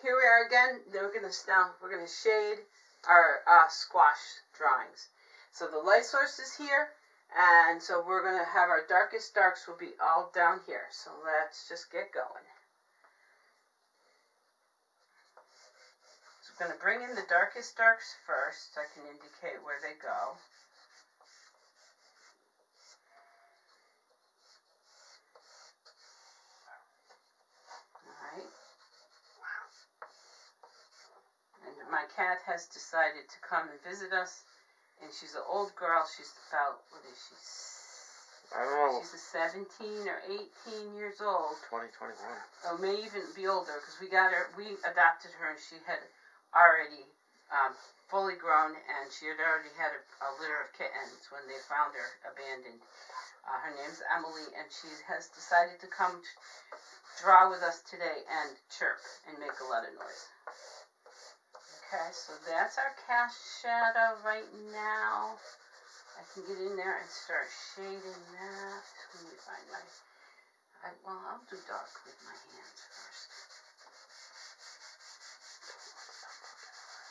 here we are again. Then we're gonna shade our squash drawings. So the light source is here, and so we're gonna have our darkest darks will be all down here. So let's just get going. So I'm gonna bring in the darkest darks first. I can indicate where they go. My cat has decided to come and visit us, and she's an old girl. She's about, what is she? I don't know. She's a 17 or 18 years old. 21. Oh, may even be older, because we adopted her, and she had already fully grown, and she had already had a litter of kittens when they found her abandoned. Her name's Emily, and she has decided to come draw with us today and chirp and make a lot of noise. Okay, so that's our cast shadow right now. I can get in there and start shading that. Let me find I'll do dark with my hands first.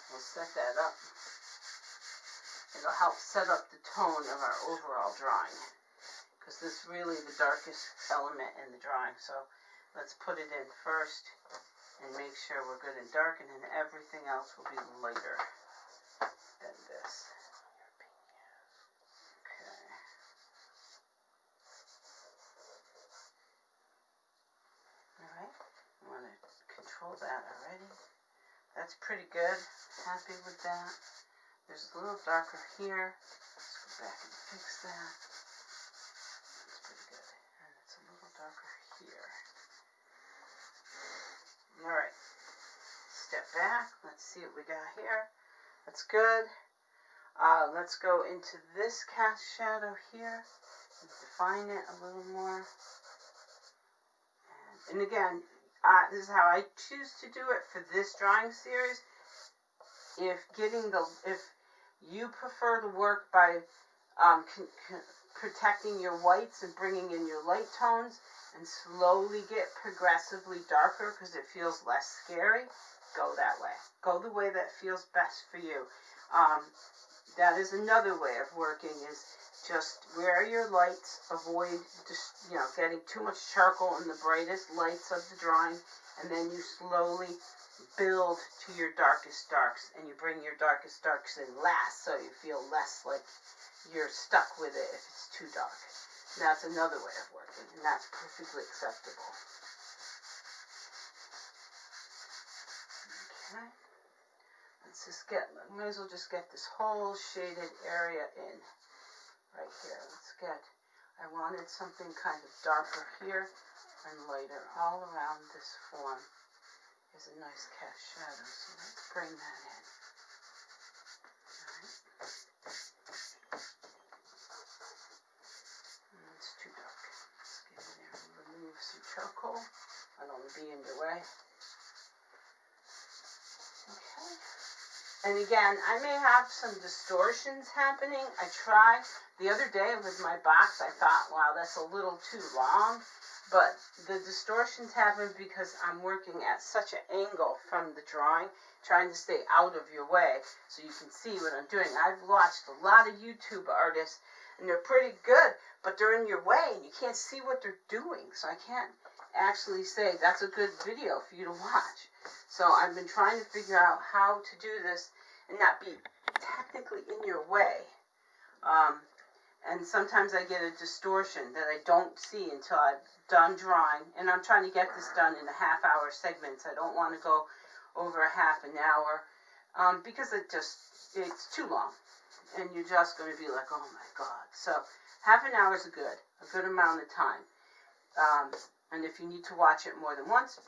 We'll set that up. It'll help set up the tone of our overall drawing, because this is really the darkest element in the drawing. So let's put it in first and make sure we're good and dark, and then everything else will be lighter than this. Okay. Alright, I want to control that already. That's pretty good. Happy with that. There's a little darker here. Let's go back and fix that. That's pretty good. And it's a little darker here. Alright. Step back. Let's see what we got here. That's good. Let's go into this cast shadow here and define it a little more. And again, this is how I choose to do it for this drawing series. If you prefer to work by protecting your whites and bringing in your light tones and slowly get progressively darker because it feels less scary, go that way. Go the way that feels best for you. That is another way of working, is just wear your lights, avoid just, getting too much charcoal in the brightest lights of the drawing, and then you slowly build to your darkest darks, and you bring your darkest darks in last so you feel less like you're stuck with it if it's too dark. And that's another way of working, and that's perfectly acceptable. Okay. Let's just might as well just get this whole shaded area in right here. I wanted something kind of darker here and lighter all around this form. Is a nice cast shadow, so let's bring that in. Alright. It's too dark. Let's get in there and remove some charcoal. I don't want to be in your way. Okay. And again, I may have some distortions happening. I tried the other day with my box. I thought, wow, that's a little too long. But the distortions happen because I'm working at such an angle from the drawing, trying to stay out of your way so you can see what I'm doing. I've watched a lot of YouTube artists, and they're pretty good, but they're in your way, and you can't see what they're doing. So I can't actually say that's a good video for you to watch. So I've been trying to figure out how to do this and not be technically in your way. And sometimes I get a distortion that I don't see until I've done drawing. And I'm trying to get this done in a half-hour segments. I don't want to go over a half an hour because it's too long. And you're just going to be like, oh my God. So half an hour is a good amount of time. And if you need to watch it more than once,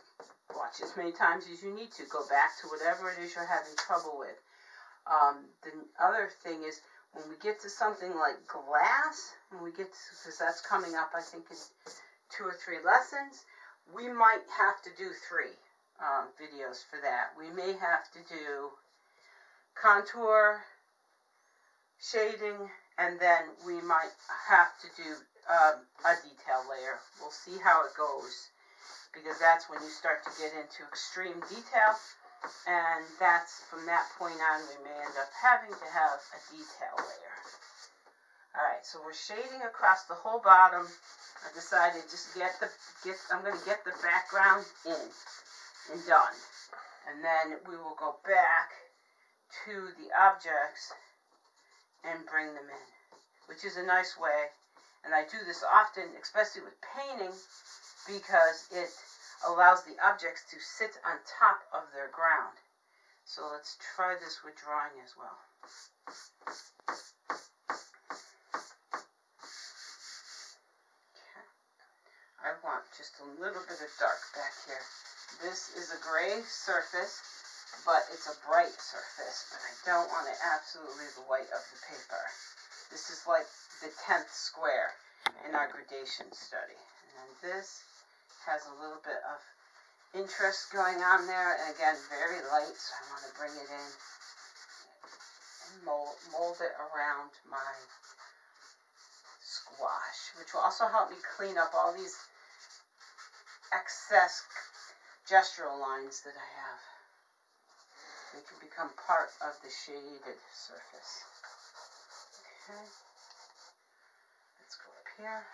watch as many times as you need to. Go back to whatever it is you're having trouble with. The other thing is, when we get to something like glass, because that's coming up, I think, in 2 or 3 lessons, we might have to do 3 videos for that. We may have to do contour, shading, and then we might have to do a detail layer. We'll see how it goes. because that's when you start to get into extreme detail, and that's from that point on we may end up having to have a detail layer. Alright, so we're shading across the whole bottom. I decided just I'm going to get the background in and done. And then we will go back to the objects and bring them in, which is a nice way. And I do this often, especially with painting, because it allows the objects to sit on top of their ground. So let's try this with drawing as well. Okay. I want just a little bit of dark back here. This is a gray surface, but it's a bright surface, but I don't want it absolutely the white of the paper. This is like the 10th square in our gradation study. And this has a little bit of interest going on there, and again, very light, so I want to bring it in and mold it around my squash, which will also help me clean up all these excess gestural lines that I have. They can become part of the shaded surface. Okay, let's go up here.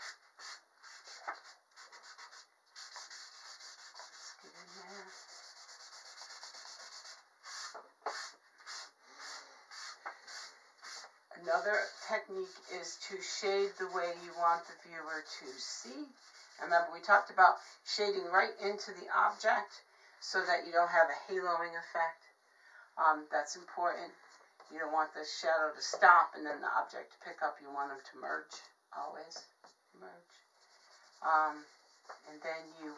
Let's get in there. Another technique is to shade the way you want the viewer to see. Remember, we talked about shading right into the object so that you don't have a haloing effect. That's important. You don't want the shadow to stop and then the object to pick up. You want them to merge, always merge. And then you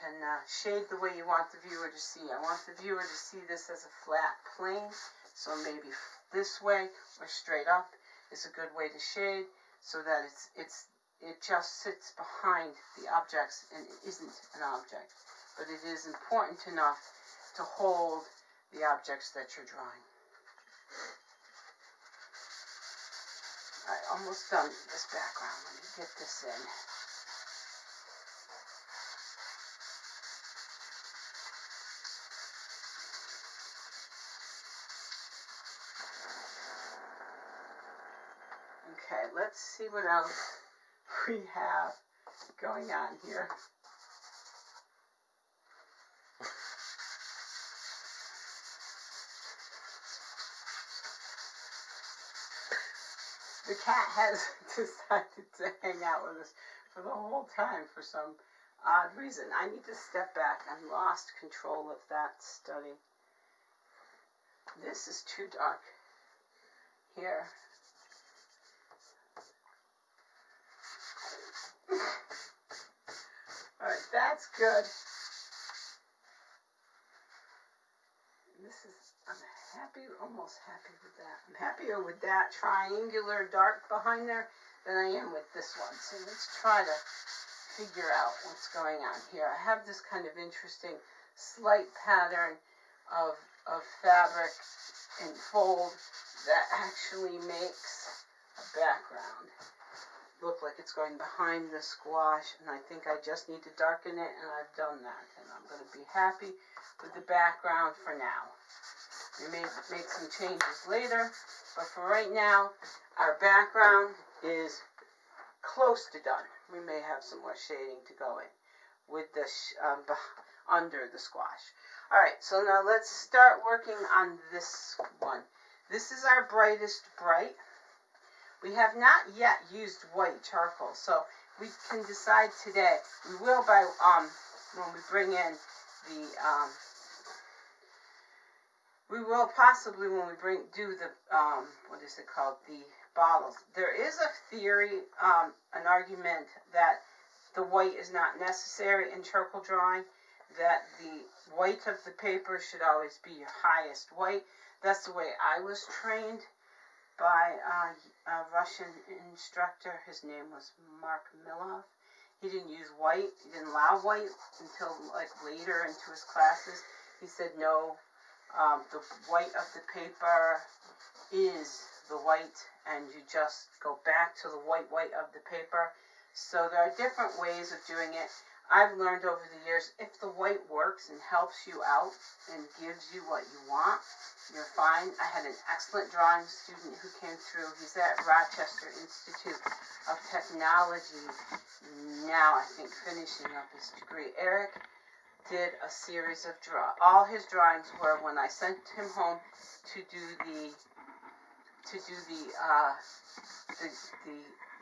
can shade the way you want the viewer to see. I want the viewer to see this as a flat plane, so maybe this way or straight up is a good way to shade, so that it just sits behind the objects and it isn't an object. But it is important enough to hold the objects that you're drawing. Alright, almost done with this background. Let me get this in. Okay, let's see what else we have going on here. The cat has decided to hang out with us for the whole time for some odd reason. I need to step back. I lost control of that study. This is too dark here. Alright, that's good. I'm happy, almost happy with that. I'm happier with that triangular dark behind there than I am with this one. So let's try to figure out what's going on here. I have this kind of interesting slight pattern of fabric and fold that actually makes a background look like it's going behind the squash, and I think I just need to darken it, and I've done that, and I'm going to be happy with the background for now. We may make some changes later, but for right now, our background is close to done. We may have some more shading to go in with this under the squash. Alright, so now let's start working on this one. This is our brightest bright. We have not yet used white charcoal, so we can decide today. We will by when we bring in the we will possibly when we do the what is it called, the bottles. There is a theory, an argument that the white is not necessary in charcoal drawing, that the white of the paper should always be your highest white. That's the way I was trained by a Russian instructor. His name was Mark Milov. He didn't use white. He didn't allow white until like later into his classes. He said no, the white of the paper is the white, and you just go back to the white of the paper. So there are different ways of doing it. I've learned over the years, if the white works and helps you out and gives you what you want, you're fine. I had an excellent drawing student who came through. He's at Rochester Institute of Technology now, I think, finishing up his degree. Eric did a series of all his drawings were, when I sent him home to do the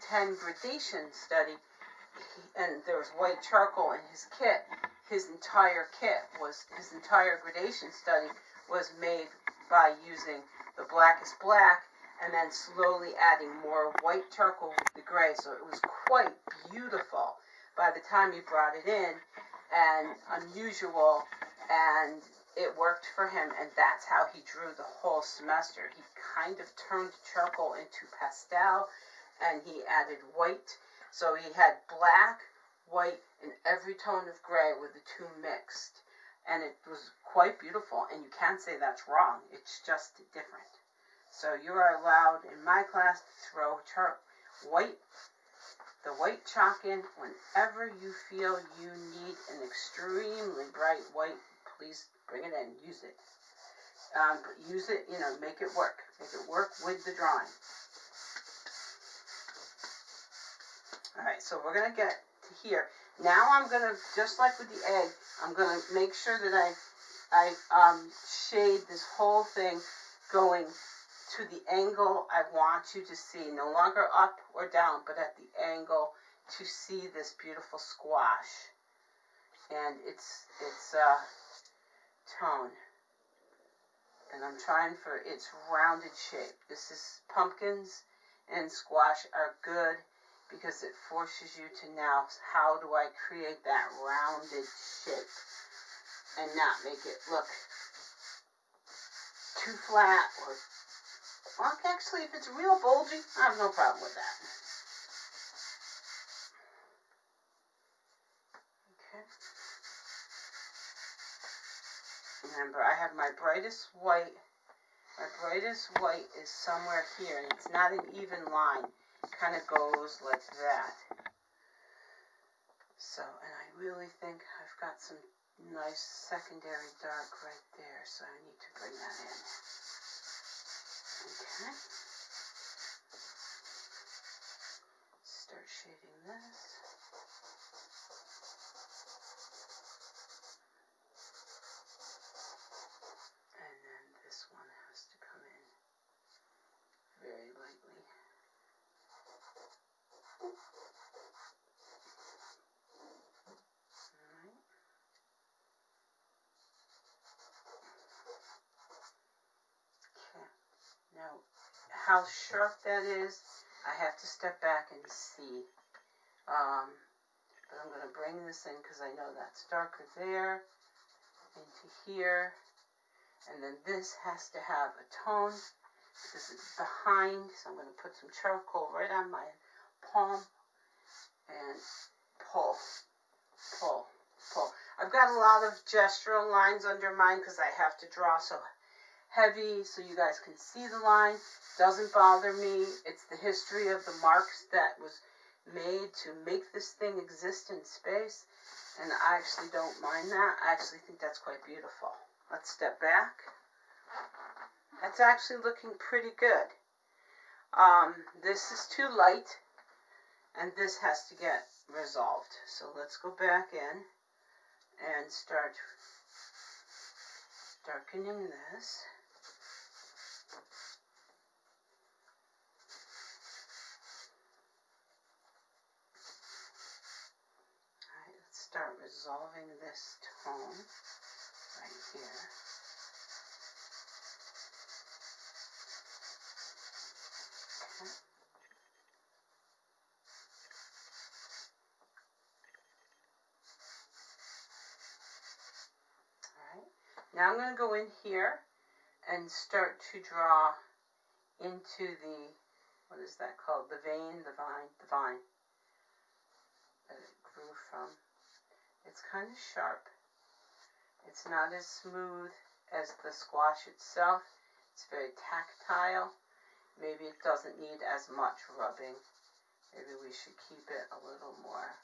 10 gradation study, and there was white charcoal in his kit. His entire gradation study was made by using the blackest black and then slowly adding more white charcoal with the gray, so it was quite beautiful by the time he brought it in, and unusual, and it worked for him, and that's how he drew the whole semester. He kind of turned charcoal into pastel, and he added white. So he had black, white, and every tone of gray with the two mixed. And it was quite beautiful, and you can't say that's wrong. It's just different. So you are allowed, in my class, to throw the white chalk in whenever you feel you need an extremely bright white. Please bring it in, use it. But use it, make it work. Make it work with the drawing. Alright, so we're going to get to here. Now I'm going to, just like with the egg, I'm going to make sure that I shade this whole thing going to the angle I want you to see. No longer up or down, but at the angle to see this beautiful squash. And its tone. And I'm trying for its rounded shape. This is pumpkins and squash are good because it forces you to now, how do I create that rounded shape and not make it look too flat or, well, actually, if it's real bulgy, I have no problem with that. Okay. Remember, I have my brightest white. My brightest white is somewhere here, and it's not an even line. It kind of goes like that. So, and I really think I've got some nice secondary dark right there, so I need to bring that in. Okay. Start shading this. And then this one has to come in very lightly. Alright. Okay. Now, how sharp that is, I have to step back and see. But I'm going to bring this in because I know that's darker there, into here, and then this has to have a tone because it's behind, so I'm going to put some charcoal right on my palm and pull, pull, pull. I've got a lot of gestural lines under mine because I have to draw so heavy so you guys can see the line. Doesn't bother me. It's the history of the marks that was made to make this thing exist in space, and I actually don't mind that. I actually think that's quite beautiful. Let's step back. That's actually looking pretty good. This is too light, and this has to get resolved. So let's go back in and start darkening this. Alright, let's start resolving this tone right here. Okay. Alright, now I'm going to go in here and start to draw into the, what is that called? The vine that it grew from. It's kind of sharp. It's not as smooth as the squash itself. It's very tactile. Maybe it doesn't need as much rubbing. Maybe we should keep it a little more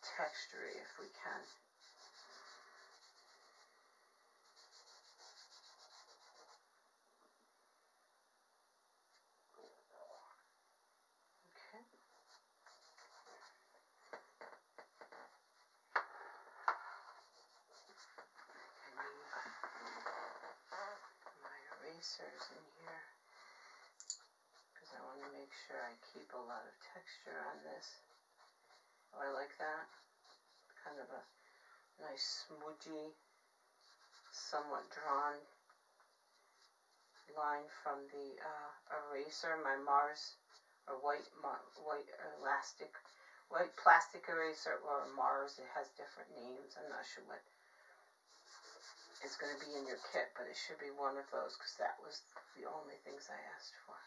textury if we can. Okay. I need my erasers in here because I want to make sure I keep a lot of texture on this. Oh, I like that. Kind of a nice smudgy, somewhat drawn line from the eraser, my Mars, or white plastic eraser, or Mars. It has different names. I'm not sure what it's going to be in your kit, but it should be one of those because that was the only things I asked for.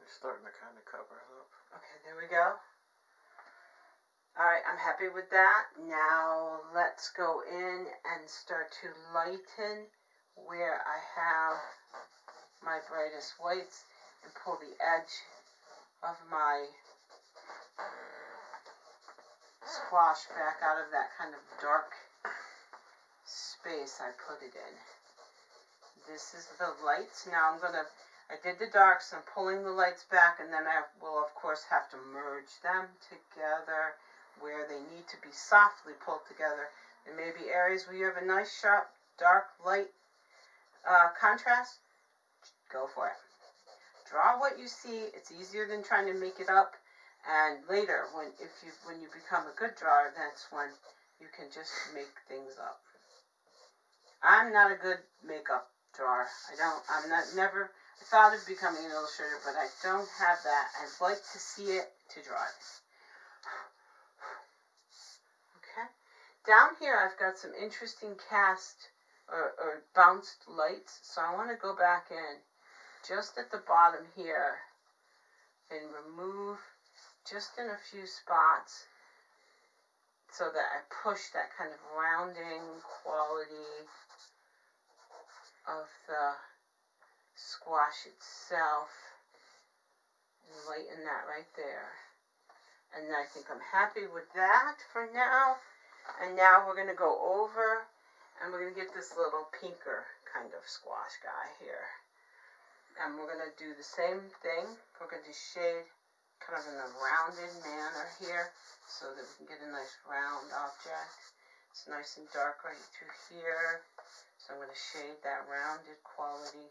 It's starting to kind of cover it up. Okay, there we go. Alright, I'm happy with that. Now let's go in and start to lighten where I have my brightest whites and pull the edge of my squash back out of that kind of dark space I put it in. This is the lights. Now I did the darks, I'm pulling the lights back, and then I will of course have to merge them together where they need to be softly pulled together. There may be areas where you have a nice sharp dark light contrast. Go for it. Draw what you see. It's easier than trying to make it up. And later, when you become a good drawer, that's when you can just make things up. I'm not a good makeup drawer. I thought of becoming an illustrator, but I don't have that. I'd like to see it to draw it. Okay. Down here, I've got some interesting cast or bounced lights, so I want to go back in just at the bottom here and remove just in a few spots so that I push that kind of rounding quality of the squash itself and lighten that right there. And I think I'm happy with that for now. And now we're going to go over and we're going to get this little pinker kind of squash guy here. And we're going to do the same thing. We're going to shade kind of in a rounded manner here so that we can get a nice round object. It's nice and dark right through here. So I'm going to shade that rounded quality.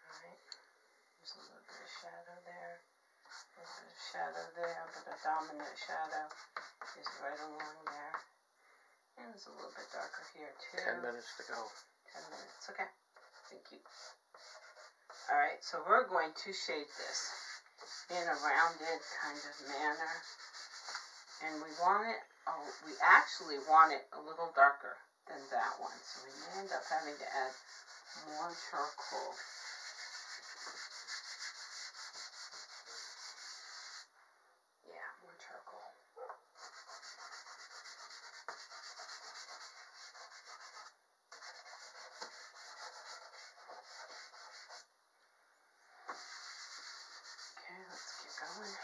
Alright. There's a little bit of shadow there. A little bit of shadow there, but the dominant shadow is right along there. And it's a little bit darker here too. 10 minutes to go. 10 minutes, okay. Thank you. Alright, so we're going to shade this in a rounded kind of manner. And we actually want it a little darker than that one. So we may end up having to add more charcoal. Yeah, more charcoal. Okay, let's get going.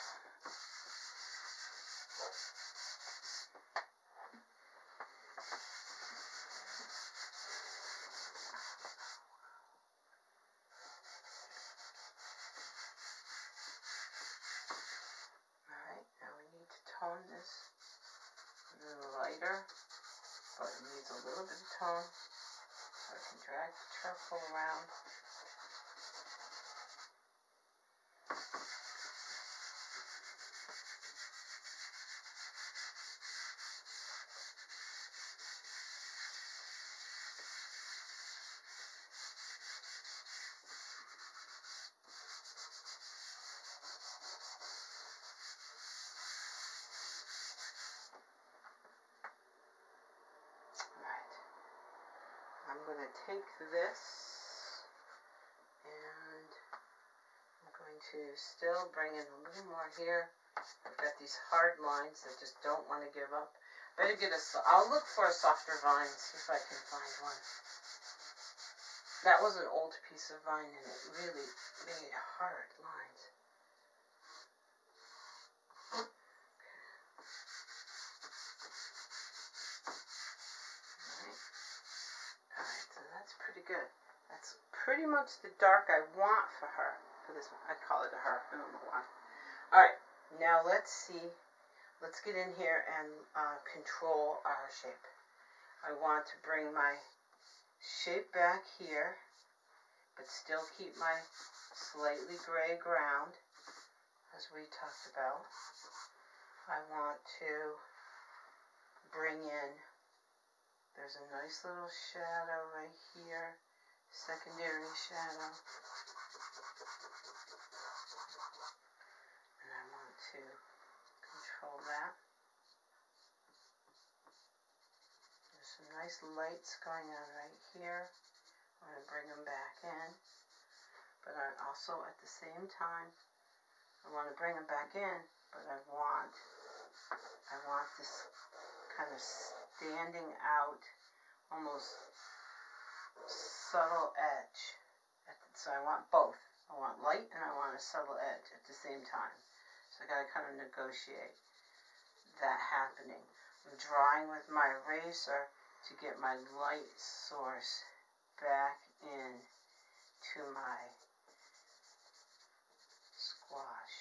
Alright, now we need to tone this a little lighter, but it needs a little bit of tone. So I can drag the charcoal around. I'm going to take this and I'm going to still bring in a little more here. I've got these hard lines that just don't want to give up. I'll look for a softer vine, see if I can find one. That was an old piece of vine and it really made hard lines. pretty much the dark I want for her. For this one, I call it a her. I don't know why. All right, now let's see. Let's get in here and control our shape. I want to bring my shape back here, but still keep my slightly gray ground, as we talked about. I want to bring in, there's a nice little shadow right here, secondary shadow. And I want to control that. There's some nice lights going on right here. I'm going to bring them back in. But I also, at the same time, I want to bring them back in, but I want this kind of standing out, almost subtle edge. So I want both. I want light and I want a subtle edge at the same time. So I got to kind of negotiate that happening. I'm drawing with my eraser to get my light source back in to my squash.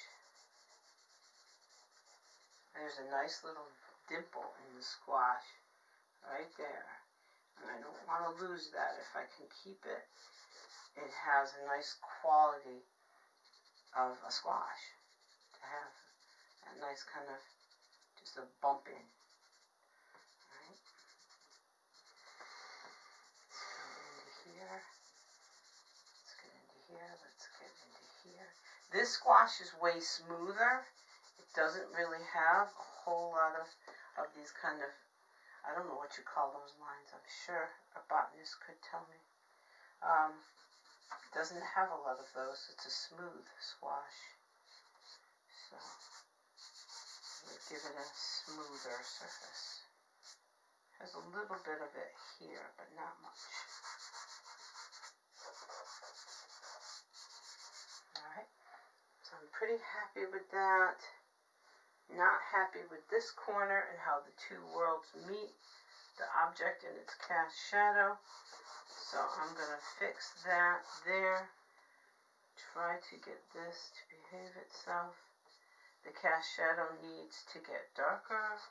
There's a nice little dimple in the squash right there. And I don't want to lose that. If I can keep it, it has a nice quality of a squash to have that nice kind of just a bump in. Right? Let's go into here. Let's get into here. Let's get into here. This squash is way smoother. It doesn't really have a whole lot of these kind of, I don't know what you call those lines. I'm sure a botanist could tell me. It doesn't have a lot of those. It's a smooth squash. So we give it a smoother surface. Has a little bit of it here, but not much. Alright, so I'm pretty happy with that. Not happy with this corner and how the two worlds meet, the object and its cast shadow. So I'm going to fix that there. Try to get this to behave itself. The cast shadow needs to get darker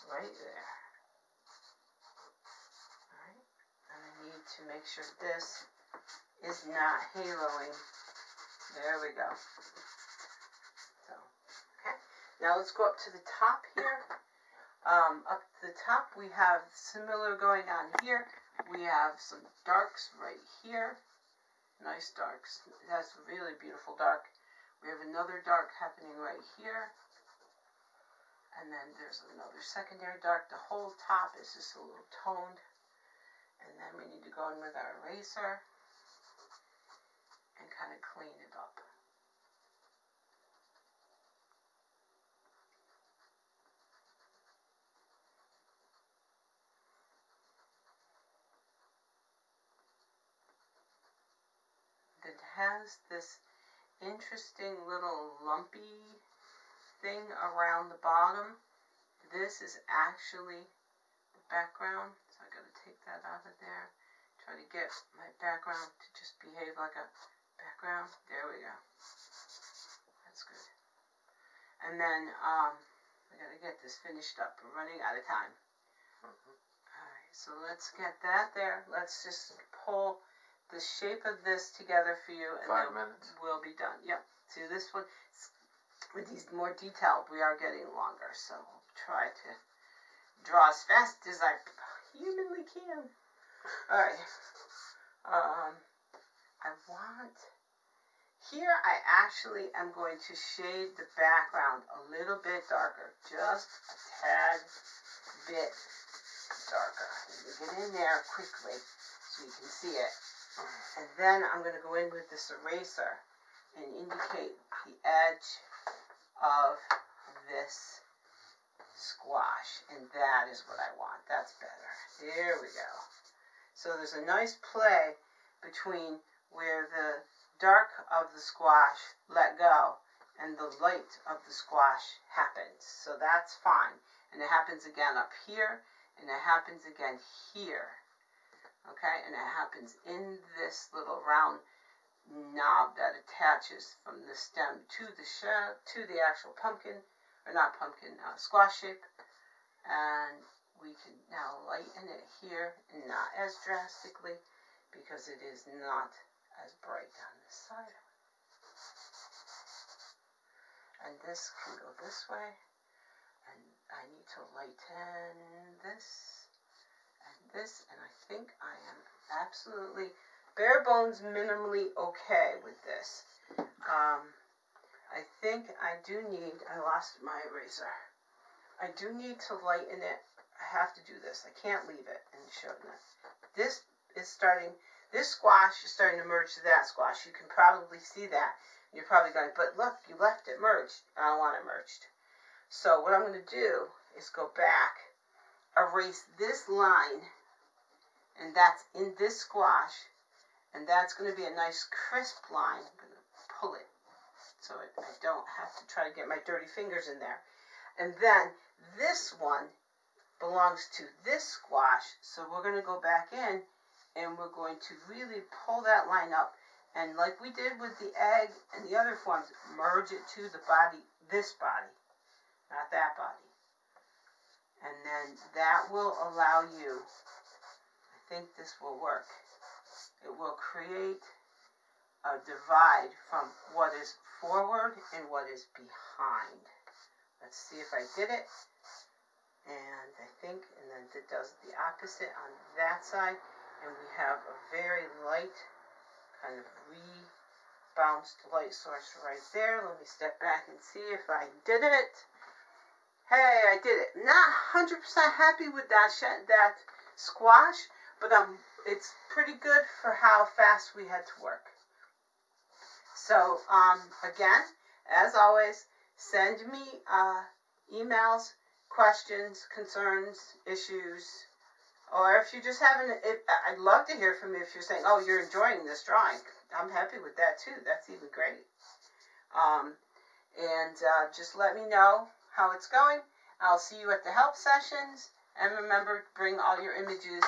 right there. Alright, and I need to make sure this is not haloing. There we go. So, okay. Now let's go up to the top here. Up to the top we have similar going on here. We have some darks right here. Nice darks. That's really beautiful dark. We have another dark happening right here. And then there's another secondary dark. The whole top is just a little toned. And then we need to go in with our eraser and kind of clean it up. It has this interesting little lumpy thing around the bottom. This is actually the background, so I gotta take that out of there. Try to get my background to just behave like a background. There we go. That's good. And then I gotta get this finished up. We're running out of time. Alright, so let's get that there. Let's just pull the shape of this together for you, and 5 then minutes. we'll be done. Yep. See, this one, with these more detailed, we are getting longer, so I'll try to draw as fast as I humanly can. Alright. I want, here I actually am going to shade the background a little bit darker, just a tad bit darker. Get in there quickly so you can see it. And then I'm going to go in with this eraser and indicate the edge of this squash. And that is what I want. That's better. There we go. So there's a nice play between where the dark of the squash let go and the light of the squash happens. So that's fine. And it happens again up here, and it happens again here. okay, and it happens in this little round knob that attaches from the stem to the actual pumpkin, or not pumpkin, squash shape. And we can now lighten it here, and not as drastically, because it is not as bright on this side. And this can go this way, and I need to lighten this and this, and I think I am absolutely bare bones minimally okay with this. I think I do need, I lost my eraser. I do need to lighten it. I have to do this. I can't leave it and show that. This squash is starting to merge to that squash. You can probably see that. You're probably going, but look, you left it merged. I don't want it merged. So what I'm going to do is go back, erase this line, and that's in this squash, and that's going to be a nice crisp line. I'm going to pull it so I don't have to try to get my dirty fingers in there. And then this one belongs to this squash, so we're going to go back in and we're going to really pull that line up, and like we did with the egg and the other forms, merge it to the body, this body, not that body. And then that will allow you, I think this will work, it will create a divide from what is forward and what is behind. Let's see if I did it. And I think, and then it does the opposite on that side, and we have a very light kind of rebounced light source right there. Let me step back and see if I did it. Hey, I did it. Not 100% happy with that squash, but it's pretty good for how fast we had to work. So again, as always, send me emails, questions, concerns, issues, or if you're just having, I'd love to hear from you if you're saying, oh, you're enjoying this drawing. I'm happy with that too. That's even great. Just let me know how it's going. I'll see you at the help sessions. And remember, bring all your images